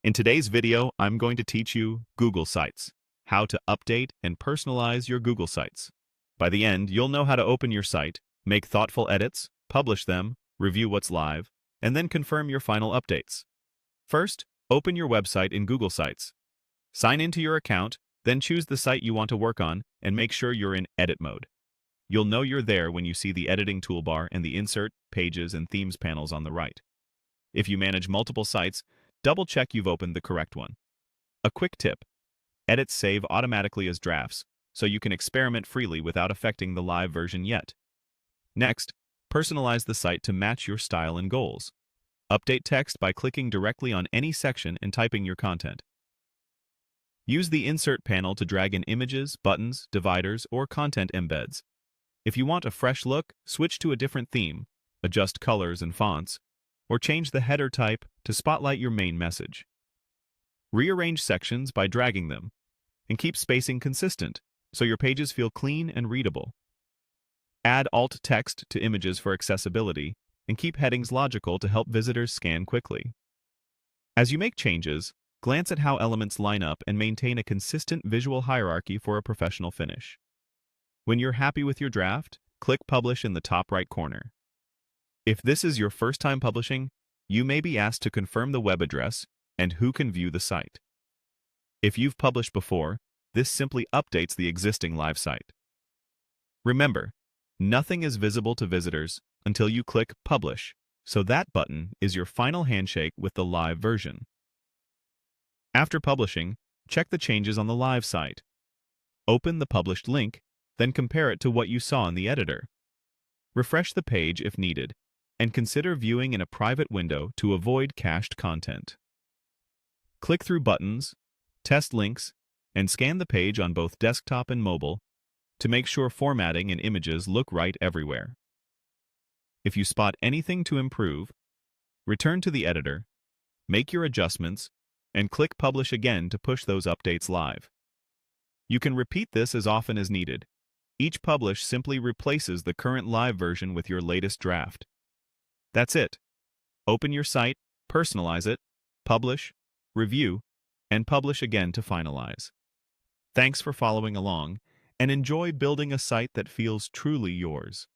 In today's video, I'm going to teach you Google Sites, how to update and personalize your Google Sites. By the end, you'll know how to open your site, make thoughtful edits, publish them, review what's live, and then confirm your final updates. First, open your website in Google Sites. Sign into your account, then choose the site you want to work on and make sure you're in edit mode. You'll know you're there when you see the editing toolbar and the Insert, Pages, and Themes panels on the right. If you manage multiple sites, double-check you've opened the correct one. A quick tip: edits save automatically as drafts, so you can experiment freely without affecting the live version yet. Next, personalize the site to match your style and goals. Update text by clicking directly on any section and typing your content. Use the Insert panel to drag in images, buttons, dividers, or content embeds. If you want a fresh look, switch to a different theme, adjust colors and fonts, or change the header type to spotlight your main message. Rearrange sections by dragging them, and keep spacing consistent so your pages feel clean and readable. Add alt text to images for accessibility, and keep headings logical to help visitors scan quickly. As you make changes, glance at how elements line up and maintain a consistent visual hierarchy for a professional finish. When you're happy with your draft, click Publish in the top right corner. If this is your first time publishing, you may be asked to confirm the web address and who can view the site. If you've published before, this simply updates the existing live site. Remember, nothing is visible to visitors until you click Publish, so that button is your final handshake with the live version. After publishing, check the changes on the live site. Open the published link, then compare it to what you saw in the editor. Refresh the page if needed, and consider viewing in a private window to avoid cached content. Click through buttons, test links, and scan the page on both desktop and mobile to make sure formatting and images look right everywhere. If you spot anything to improve, return to the editor, make your adjustments, and click Publish again to push those updates live. You can repeat this as often as needed. Each publish simply replaces the current live version with your latest draft. That's it. Open your site, personalize it, publish, review, and publish again to finalize. Thanks for following along, and enjoy building a site that feels truly yours.